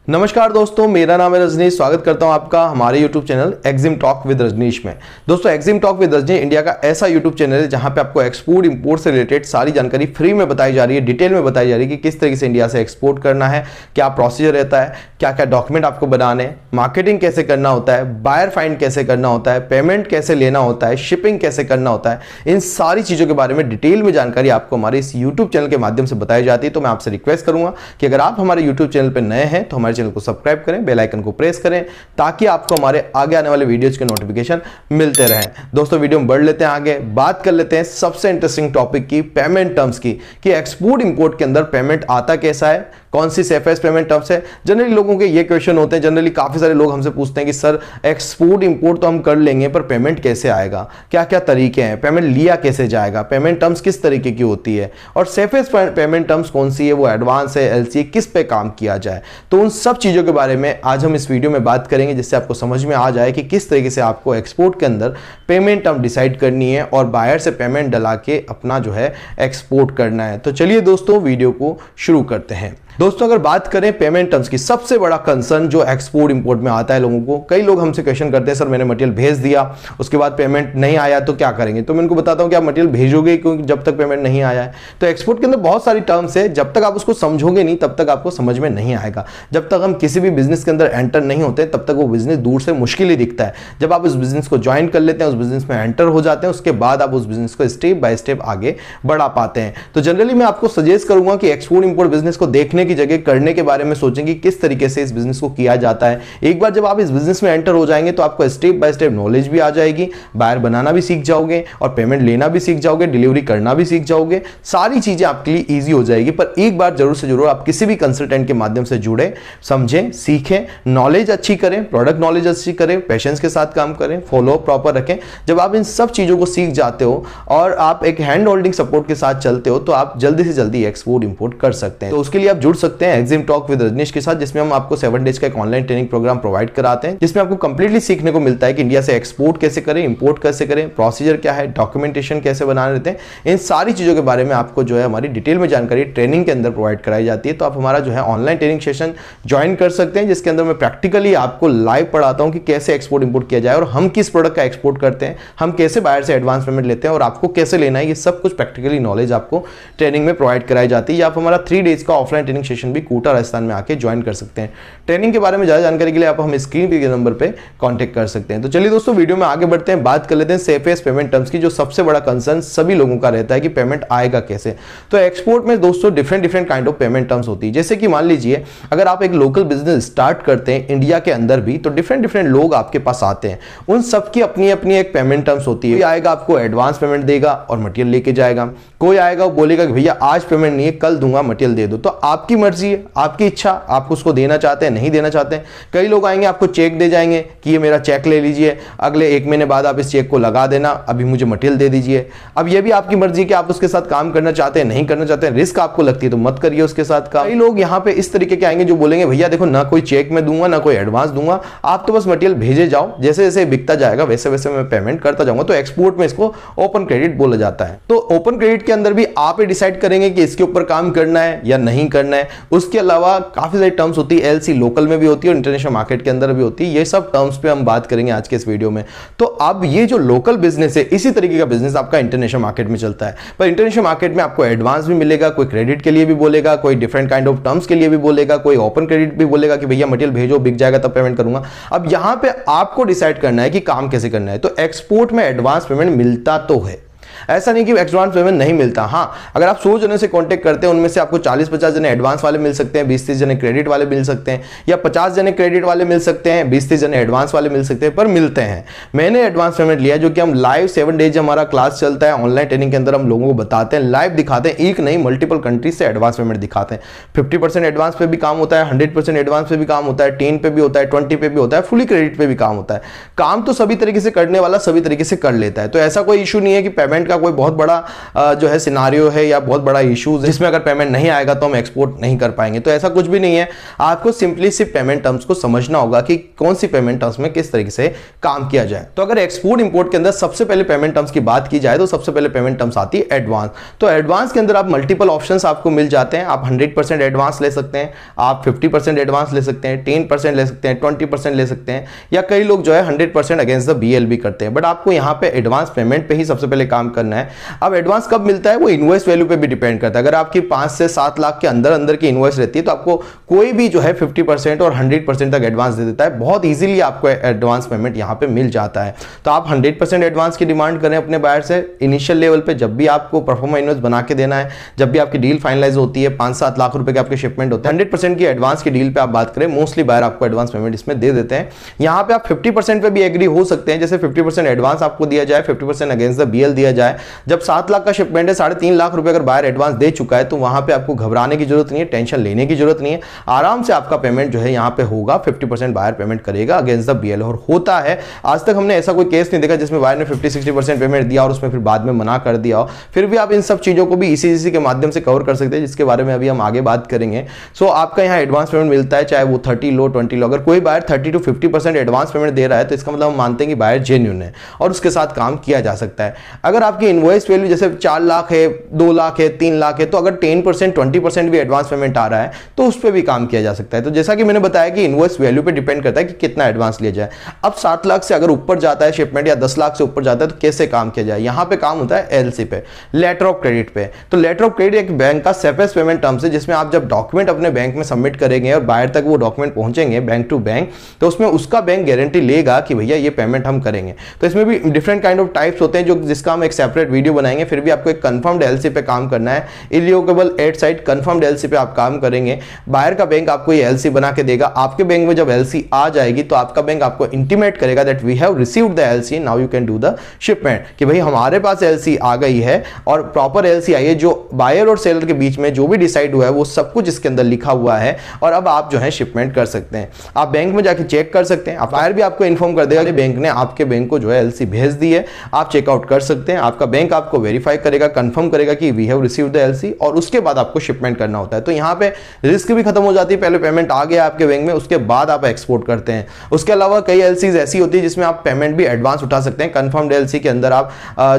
नमस्कार दोस्तों, मेरा नाम है रजनीश। स्वागत करता हूं आपका हमारे YouTube channel Exim talk with Rajneesh में। दोस्तों, Exim talk with Rajneesh India का ऐसा YouTube चैनल है जहां पे आपको एक्सपोर्ट इंपोर्ट से रिलेटेड सारी जानकारी फ्री में बताई जा रही है, डिटेल में बताई जा रही है कि किस तरीके से इंडिया से एक्सपोर्ट करना है, क्या प्रोसीजर रहता है, क्या क्या डॉक्यूमेंट आपको बनाने हैं, मार्केटिंग कैसे करना होता है, बायर फाइंड कैसे करना होता है, पेमेंट कैसे लेना होता है, शिपिंग कैसे करना होता है। इन सारी चीज़ों के बारे में डिटेल में जानकारी आपको हमारे इस यूट्यूब चैनल के माध्यम से बताई जाती है। तो मैं आपसे रिक्वेस्ट करूंगा कि अगर आप हमारे यूट्यूब चैनल पर नए हैं तो हमारे चैनल को सब्सक्राइब करें, बेल आइकन को प्रेस करें ताकि आपको हमारे आगे आने वाले वीडियोज के नोटिफिकेशन मिलते रहें। दोस्तों, वीडियो में बढ़ लेते हैं आगे, बात कर लेते हैं सबसे इंटरेस्टिंग टॉपिक की, पेमेंट टर्म्स की, कि एक्सपोर्ट इंपोर्ट के अंदर पेमेंट आता कैसा है, कौन सी सेफेस्ट पेमेंट टर्म्स है। जनरली लोगों के ये क्वेश्चन होते हैं, जनरली काफी सारे लोग हमसे पूछते हैं कि सर एक्सपोर्ट इंपोर्ट तो हम कर लेंगे पर पेमेंट कैसे आएगा, क्या क्या तरीके हैं, पेमेंट लिया कैसे जाएगा, पेमेंट टर्म्स किस तरीके की होती है और सेफेस्ट पेमेंट टर्म्स कौन सी है, वो एडवांस है, एलसी, किस पे काम किया जाए। तो उन सब चीजों के बारे में आज हम इस वीडियो में बात करेंगे जिससे आपको समझ में आ जाए कि किस तरीके से आपको एक्सपोर्ट के अंदर पेमेंट टर्म डिसाइड करनी है और बायर से पेमेंट डला के अपना जो है एक्सपोर्ट करना है। तो चलिए दोस्तों, वीडियो को शुरू करते हैं। दोस्तों, अगर बात करें पेमेंट टर्म्स की, सबसे बड़ा कंसर्न जो एक्सपोर्ट इंपोर्ट में आता है लोगों को, कई लोग हमसे क्वेश्चन करते हैं सर मैंने मटेरियल भेज दिया, उसके बाद पेमेंट नहीं आया तो क्या करेंगे। तो मैं उनको बताता हूं कि आप मटेरियल भेजोगे क्योंकि जब तक पेमेंट नहीं आया है। तो एक्सपोर्ट के अंदर बहुत सारी टर्म्स है, जब तक आप उसको समझोगे नहीं तब तक आपको समझ में नहीं आएगा। जब तक हम किसी भी बिजनेस के अंदर एंटर नहीं होते तब तक वो बिजनेस दूर से मुश्किल ही दिखता है। जब आप उस बिजनेस को ज्वाइन कर लेते हैं, उस बिजनेस में एंटर हो जाते हैं, उसके बाद आप उस बिजनेस को स्टेप बाय स्टेप आगे बढ़ा पाते हैं। तो जनरली मैं आपको सजेस्ट करूंगा कि एक्सपोर्ट इंपोर्ट बिजनेस को देखने की जगह करने के बारे में सोचें कि किस तरीके से इस बिजनेस को किया जाता है। एक बार जब आप इस बिजनेस में एंटर हो जाएंगे तो आपको स्टेप बाय स्टेप नॉलेज भी आ जाएगी, बायर बनाना भी सीख जाओगे और पेमेंट लेना भी सीख जाओगे, डिलीवरी करना भी सीख जाओगे, सारी चीजें आपके लिए इजी हो जाएगी। पर एक बार जरूर से जरूर आप किसी भी कंसल्टेंट के माध्यम से जुड़े, समझें, सीखें, नॉलेज अच्छी करें, प्रोडक्ट नॉलेज अच्छी करें, पेशेंस के साथ काम करें, फॉलो प्रॉपर रखें। जब आप इन सब चीजों को सीख जाते हो और आप एक हैंड होल्डिंग सपोर्ट के साथ चलते हो तो आप जल्दी से जल्दी एक्सपोर्ट इंपोर्ट कर सकते हैं। तो उसके लिए आप जुड़ सकते हैं एक्जिम टॉक विद रजनीश के साथ, जिसमें हम आपको 7 डेज का एक ऑनलाइन ट्रेनिंग प्रोग्राम प्रोवाइड कराते हैं, जिसमें आपको कंप्लीटली सीखने को मिलता है कि इंडिया से एक्सपोर्ट कैसे करें, इंपोर्ट कैसे करें, प्रोसीजर क्या है, डॉक्यूमेंटेशन कैसे बनाने रहते हैं। इन सारी चीजों के बारे में आपको जो है हमारी डिटेल में जानकारी ट्रेनिंग के अंदर प्रोवाइड कराई जाती है। तो आप हमारा जो है ऑनलाइन ट्रेनिंग सेशन ज्वाइन कर सकते हैं, जिसके अंदर मैं प्रैक्टिकली आपको लाइव पढ़ाता हूं कि कैसे एक्सपोर्ट इंपोर्ट किया जाए और हम किस प्रोडक्ट का एक्सपोर्ट करते हैं, हम कैसे बायर से एडवांस पेमेंट लेते हैं और आपको कैसे लेना है। ये सब कुछ प्रैक्टिकली नॉलेज आपको ट्रेनिंग में प्रोवाइड कराई जाती है। आप हमारा 3 डेज का ऑफलाइन ट्रेनिंग सेशन भी कोटा राजस्थान में आके ज्वाइन कर सकते हैं। ट्रेनिंग के बारे में ज्यादा जानकारी के लिए आप हम स्क्रीन के नंबर पे कांटेक्ट कर सकते हैं। तो चलिए दोस्तों, वीडियो में आगे बढ़ते हैं, बात कर लेते हैं सेफेस्ट पेमेंट टर्म्स की, जो सबसे बड़ा कंसर्न सभी लोगों का रहता है कि पेमेंट आएगा कैसे। तो एक्सपोर्ट में दोस्तों different kind of payment terms होती है। जैसे कि मान लीजिए अगर आप एक लोकल बिजनेस स्टार्ट करते हैं इंडिया के अंदर भी, तो डिफरेंट लोग आपके पास आते हैं, उन सबकी अपनी अपनी एक पेमेंट टर्म्स होती है। कोई आएगा आपको एडवांस पेमेंट देगा और मटेरियल लेके जाएगा, कोई आएगा वो बोलेगा कि भैया आज पेमेंट नहीं है, कल दूंगा, मटेरियल दे दो। तो आपकी मर्जी है, आपकी इच्छा, आप उसको देना चाहते हैं, नहीं देना चाहते हैं। कई लोग आएंगे आपको चेक दे जाएंगे कि ये मेरा चेक ले लीजिए, अगले 1 महीने बाद आप इस चेक को लगा देना, अभी मुझे मटेरियल दे दीजिए। अब ये भी आपकी मर्जी कि आप उसके साथ काम करना चाहते हैं, नहीं करना चाहते हैं, रिस्क आपको लगती है तो मत करिए उसके साथ काम। कई लोग यहाँ पे इस तरीके के आएंगे जो बोलेंगे भैया देखो ना कोई चेक में दूंगा ना कोई एडवांस दूंगा, आप तो बस मटेरियल भेजे जाओ, जैसे जैसे बिकता जाएगा वैसे वैसे मैं पेमेंट करता जाऊंगा। तो एक्सपोर्ट में इसको ओपन क्रेडिट बोला जाता है। तो ओपन क्रेडिट के अंदर भी आप डिसाइड करेंगे कि इसके ऊपर काम करना है या नहीं करना है। उसके अलावा काफी सारी टर्म्स होती है, एलसी लोकल में भी होती है और इंटरनेशनल मार्केट के अंदर भी होती है। ये सब टर्म्स पे हम बात करेंगे आज के इस वीडियो में। तो अब ये जो लोकल बिजनेस है, इसी तरीके का बिजनेस आपका इंटरनेशनल मार्केट में चलता है। पर इंटरनेशनल मार्केट में आपको एडवांस भी मिलेगा, कोई क्रेडिट के लिए भी बोलेगा, कोई डिफरेंट काइंड ऑफ टर्म्स के लिए भी बोलेगा, कोई ओपन क्रेडिट भी बोलेगा कि भैया मटेरियल भेजो, बिक जाएगा तब पेमेंट करूंगा। अब यहां पे आपको डिसाइड करना है कि काम कैसे करना है। तो एक्सपोर्ट में एडवांस पेमेंट मिलता तो है, ऐसा नहीं कि एडवांस पेमेंट नहीं मिलता। हाँ, अगर आप 100 जने से कांटेक्ट करते हैं उनमें से आपको 40-50 जने एडवांस वाले मिल सकते हैं, 20-30 जने क्रेडिट वाले मिल सकते हैं, या 50 जने क्रेडिट वाले मिल सकते हैं, 20-30 जने एडवांस वाले मिल सकते हैं, पर मिलते हैं। मैंने एडवांस पेमेंट लिया जो कि हम लाइव 7 डेज हमारा क्लास चलता है, ऑनलाइन ट्रेनिंग के अंदर हम लोगों को बताते हैं, लाइव दिखाते हैं, एक नहीं मल्टीपल कंट्रीज से एडवांस पेमेंट दिखाते हैं। 50% एडवांस पे भी काम होता है, 100% एडवांस पे भी काम होता है, 10 पे भी होता है, 20 पे भी होता है, फुली क्रेडिट पे भी काम होता है। काम तो सभी तरीके से करने वाला सभी तरीके से कर लेता है। तो ऐसा कोई इशू नहीं है कि पेमेंट का कोई बहुत बड़ा जो है सिनारियो है या बहुत बड़ा इशूज है जिसमें अगर पेमेंट नहीं आएगा तो हम एक्सपोर्ट नहीं कर पाएंगे, तो ऐसा कुछ भी नहीं है। आपको सिंपली सिर्फ पेमेंट टर्म्स को समझना होगा कि कौन सी पेमेंट टर्म्स में किस तरीके से काम किया जाए। तो अगर एक्सपोर्ट इंपोर्ट के अंदर सबसे पहले पेमेंट टर्म्स की बात की जाए तो सबसे पहले पेमेंट टर्म्स आती है एडवांस। तो एडवांस के अंदर आप मल्टीपल ऑप्शंस आपको मिल जाते हैं। आप 100% एडवांस ले सकते हैं, आप 50% एडवांस ले सकते हैं, 10% ले सकते हैं, 20% ले सकते हैं, या कई लोग जो है 100% अगेंस्ट द बीएल भी करते हैं। बट आपको यहां पे एडवांस पेमेंट पे ही सबसे पहले काम करना है। अब एडवांस कब मिलता है वो इनवॉइस वैल्यू पे भी डिपेंड करता है। अगर आपकी 5 से 7 लाख के अंदर अंदर की इनवॉइस रहती है तो आपको कोई भी जो है 50% और 100% तक एडवांस दे देता है। बहुत इजीली आपको एडवांस पेमेंट यहां पे मिल जाता है। तो आप 100% एडवांस की डिमांड करें अपने बायर से इनिशियल लेवल पे, जब भी आपको परफॉर्मा इनवॉइस बना के देना है, जब भी आपकी डील फाइनलाइज होती है, 5-7 लाख रुपए के आपके शिपमेंट होते हैं, 100% की एडवांस की डील पे आप बात करें, मोस्टली बायर आपको एडवांस पेमेंट इसमें दे देते हैं। यहां पे आप 50% पे भी एग्री हो सकते हैं, जैसे 50% एडवांस आपको दिया जाए, 50% अगेंस्ट द बीएल दिया जाए। जब 7 लाख का शिपमेंट है, 3.5 लाख रुपए अगर बायर एडवांस दे चुका है तो वहां पे आपको घबराने की जरूरत नहीं है, टेंशन लेने की जरूरत नहीं है। आराम से आपका पेमेंट जो है यहां पे होगा, 50% बायर पेमेंट करेगा अगेंस्ट द बीएल। और होता है, आज तक हमने ऐसा कोई केस नहीं देखा जिसमें बायर ने 50-60% पेमेंट दिया और उसमें फिर बाद में मना कर दिया हो। फिर भी आप इन सब चीजों को भी ईसीजीसी के माध्यम से कवर कर सकते हैं, जिसके बारे में अभी हम आगे बात करेंगे। सो आपका यहाँ एडवांस पेमेंट मिलता है, चाहे वो 30 लो 20 लो। अगर कोई बायर 30 to 50% एडवांस पेमेंट दे रहा है तो इसका मतलब हम मानते हैं कि बायर जेन्युइन है और उसके साथ काम किया जा सकता है। अगर आपकी इनवॉइस वैल्यू जैसे 4 लाख है, 2 लाख है, 3 लाख है, तो अगर 10% 20% भी एडवांस पेमेंट आ रहा है तो उस पर भी काम किया जा सकता है। तो जैसा कि मैंने बताया कि इनवॉइस वैल्यू पे डिपेंड करता है कि कितना एडवांस लिया जाए। अब 7 लाख से अगर ऊपर जाता है शिपमेंट या 10 लाख से ऊपर जाता है तो कैसे काम किया जाए? यहां पे काम होता है एलसी पे, लेटर ऑफ क्रेडिट पे। तो लेटर ऑफ क्रेडिट एक बैंक का सेफेस्ट पेमेंट टर्म्स है, जिसमें आप जब डॉक्यूमेंट अपने बैंक में सबमिट करेंगे और बायर तक वो डॉक्यूमेंट पहुंचेंगे बैंक टू बैंक, तो उसमें उसका बैंक गारंटी लेगा कि भैया ये पेमेंट हम करेंगे। तो इसमें भी डिफरेंट काइंड ऑफ टाइप्स होते हैं, जो जिसका हम एक सेपरेट वीडियो बनाएंगे। फिर भी आपको एक कंफर्म्ड एलसी पे काम करना है, irrevocable at sight confirmed LC पे आप काम करेंगे। बायर का बैंक आपको ये एलसी बना के देगा। आपके बैंक में जब एलसी आ जाएगी तो आपका बैंक आपको इंटीमेट करेगा that we have received the LC, now you can do the shipment, कि भाई हमारे पास एलसी आ गई है और प्रॉपर एलसी आई है, जो बायर और सेलर के बीच में जो भी डिसाइड हुआ है वो सब कुछ इसके अंदर लिखा हुआ है, और अब आप जो है शिपमेंट कर सकते हैं। आप बैंक में जाके चेक कर सकते हैं। बायर भी आपको इन्फॉर्म कर देगा कि बैंक ने आपके बैंक को जो है एलसी भेज दी है, आप चेकआउट कर सकते हैं। आपका बैंक आपको वेरीफाई करेगा, कंफर्म करेगा कि we have received the LC, और उसके बाद आपको शिपमेंट करना होता है। तो यहां पे रिस्क भी खत्म हो जाती है, पहले पेमेंट आ गया आपके बैंक में, उसके बाद आप एक्सपोर्ट करते हैं। उसके अलावा कई एलसीज ऐसी होती है जिसमें आप पेमेंट भी एडवांस उठा सकते हैं। कंफर्म्ड एलसी के अंदर आप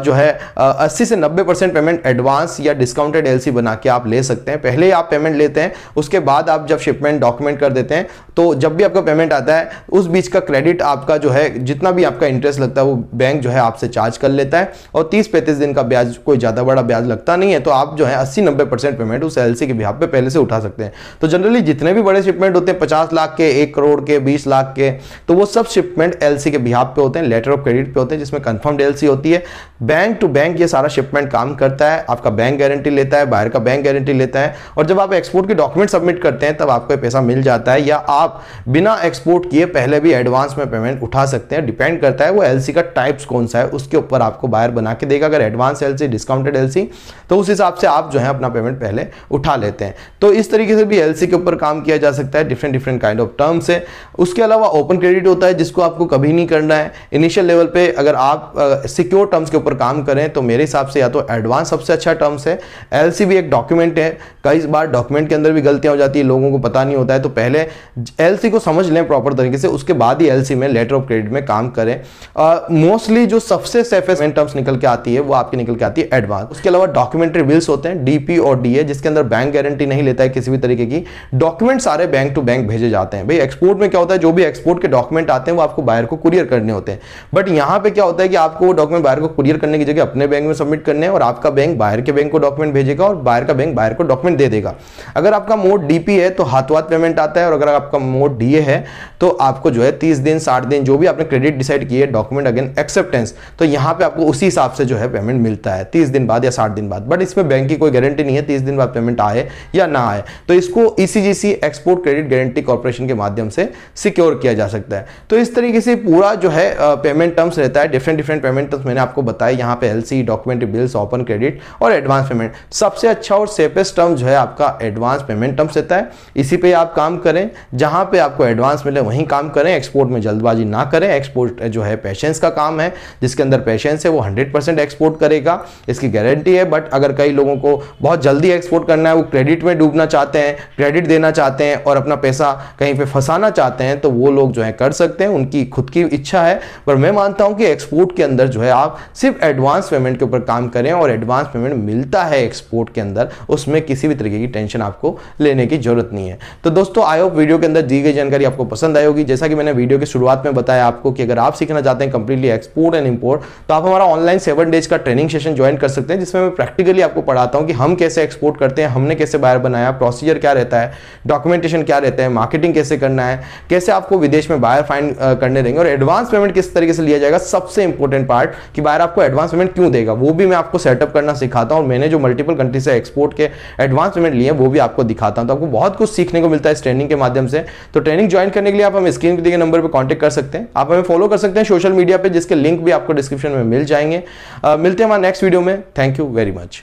जो है 80 से 90% पेमेंट एडवांस या डिस्काउंटेड एलसी बना के आप ले सकते हैं। पहले आप पेमेंट लेते हैं, उसके बाद आप जब शिपमेंट डॉक्यूमेंट कर देते हैं, तो जब भी आपका पेमेंट आता है उस बीच का क्रेडिट आपका जो है, जितना भी आपका इंटरेस्ट लगता है वो बैंक जो है आपसे चार्ज कर लेता है, और 30-35 दिन का ब्याज, कोई ज्यादा बड़ा ब्याज लगता नहीं है। तो आप जो है 80-90% पेमेंट उस एलसी के बिहाफ पे पहले से उठा सकते हैं। तो जनरली जितने भी बड़े शिपमेंट होते हैं 50 लाख के, 1 करोड़ के, 20 लाख के, तो वो सब शिपमेंट एलसी के बिहाफ पे होते हैं, लेटर ऑफ क्रेडिट पे होते हैं, जिसमें कंफर्म्ड एलसी होती है। बैंक टू बैंक ये सारा शिपमेंट काम करता है। आपका बैंक गारंटी लेता है, बायर का बैंक गारंटी लेता है, और जब आप एक्सपोर्ट के डॉक्यूमेंट सबमिट करते हैं तब आपको पैसा मिल जाता है, या आप बिना एक्सपोर्ट किए पहले भी एडवांस में पेमेंट उठा सकते हैं। डिपेंड करता है वो एलसी का टाइप्स कौन सा है, उसके ऊपर आपको बायर बना के देगा। अगर एडवांस एलसी, डिस्काउंटेड एलसी, तो उस हिसाब से आप जो है अपना पेमेंट पहले उठा लेते हैं। तो इस तरीके से भी एलसी के ऊपर काम किया जा सकता है, डिफरेंट काइंड ऑफ टर्म्स है। उसके अलावा ओपन क्रेडिट होता है, जिसको आपको कभी नहीं करना है। इनिशियल लेवल पे अगर आप सिक्योर टर्म्स के ऊपर काम करें तो मेरे हिसाब से या तो एडवांस सबसे अच्छा टर्म्स है। एलसी भी एक डॉक्यूमेंट है, कई बार डॉक्यूमेंट के अंदर भी गलतियां हो जाती है, लोगों को पता नहीं होता है। तो पहले एलसी को समझ लें प्रॉपर तरीके से, उसके बाद ही एलसी में लेटर ऑफ क्रेडिट में काम करें। मोस्टली जो सबसे सेफेस्ट टर्म्स निकल के आती है वो आपकी निकल के आती है एडवांस। उसके अलावा डॉक्यूमेंट्री बिल्स होते हैं, डीपी और डीए, जिसके अंदर बैंक गारंटी नहीं लेता है किसी भी तरीके की। डॉक्यूमेंट सारे बैंक टू बैंक भेजे जाते हैं। भाई एक्सपोर्ट में क्या होता है, जो भी एक्सपोर्ट के डॉक्यूमेंट आते हैं वो आपको बायर को कुरियर करने होते हैं। बट यहां पे क्या होता है कि आपको वो डॉक्यूमेंट बायर को कुरियर करने की जगह अपने बैंक में सबमिट करने हैं, और आपका बैंक बायर के बैंक को डॉक्यूमेंट भेजेगा और बायर का बैंक बायर को डॉक्यूमेंट दे देगा। अगर आपका मोड डीपी है तो हाथों हाथ पेमेंट आता है, और अगर आपका मोड डीए है तो आपको जो है 30 दिन 60 दिन जो भी आपने क्रेडिट डिसाइड किए, डॉक्यूमेंट अगेन एक्सेप्टेंस, तो यहां पे आपको उसी हिसाब से जो है पेमेंट मिलता है 30 दिन बाद या 60 दिन बाद। बट इसमें बैंक की कोई गारंटी नहीं है 30 दिन बाद पेमेंट आए या ना आए। तो इसको ECGC export credit guarantee corporation के माध्यम से सिक्योर किया जा सकता है। तो इस तरीके से पूरा जो है पेमेंट टर्म्स रहता है। डिफरेंट पेमेंट टर्म्स मैंने आपको बताया यहाँ पे, LC, documentary bills, open credit और एडवांस पेमेंट। सबसे अच्छा और सेफेस्ट टर्म जो है आपका एडवांस पेमेंट टर्म्स रहता है। इसी पे आप काम करें। जहां जहां पे आपको एडवांस मिले वहीं काम करें, एक्सपोर्ट में जल्दबाजी ना करें। एक्सपोर्ट जो है पेशेंस का काम है, जिसके अंदर पेशेंस है वो 100% एक्सपोर्ट करेगा, इसकी गारंटी है। बट अगर कई लोगों को बहुत जल्दी एक्सपोर्ट करना है, वो क्रेडिट में डूबना चाहते हैं, क्रेडिट देना चाहते हैं और अपना पैसा कहीं पे फंसाना चाहते हैं, तो वो लोग जो है कर सकते हैं, उनकी खुद की इच्छा है। पर मैं मानता हूं कि एक्सपोर्ट के अंदर जो है आप सिर्फ एडवांस पेमेंट के ऊपर काम करें और एडवांस पेमेंट मिलता है एक्सपोर्ट के अंदर, उसमें किसी भी तरीके की टेंशन आपको लेने की जरूरत नहीं है। तो दोस्तों आई होप वीडियो के अंदर दी गई जानकारी आपको पसंद आई होगी। जैसा कि मैंने वीडियो की शुरुआत में बताया आपको कि अगर आप सीखना चाहते हैं कंप्लीटली एक्सपोर्ट एंड इंपोर्ट, तो आप हमारा ऑनलाइन 7 डेज का ट्रेनिंग सेशन ज्वाइन कर सकते हैं, जिसमें मैं प्रैक्टिकली आपको पढ़ाता हूं कि हम कैसे एक्सपोर्ट करते हैं, हमने कैसे बायर बनाया, प्रोसीजर क्या रहता है, डॉक्यूमेंटेशन क्या रहता है, मार्केटिंग कैसे करना है, कैसे आपको विदेश में बायर फाइंड करने रहेंगे और एडवांस पेमेंट किस तरीके से लिया जाएगा। सबसे इंपॉर्टेंट पार्ट कि बायर आपको एडवांस पेमेंट क्यों देगा, वो भी मैं आपको सेटअप करना सिखाता हूं और मैंने जो मल्टीपल कंट्री से एक्सपोर्ट के एडवांस पेमेंट लिए वो भी आपको दिखाता हूं। तो आपको बहुत कुछ सीखने को मिलता है इस ट्रेनिंग के माध्यम से। तो ट्रेनिंग ज्वाइन करने के लिए आप हमें स्क्रीन पे दिए गए नंबर पर कांटेक्ट कर सकते हैं। आप हमें फॉलो कर सकते हैं सोशल मीडिया पे, जिसके लिंक भी आपको डिस्क्रिप्शन में मिल जाएंगे। मिलते हैं हमारे नेक्स्ट वीडियो में। Thank you very much.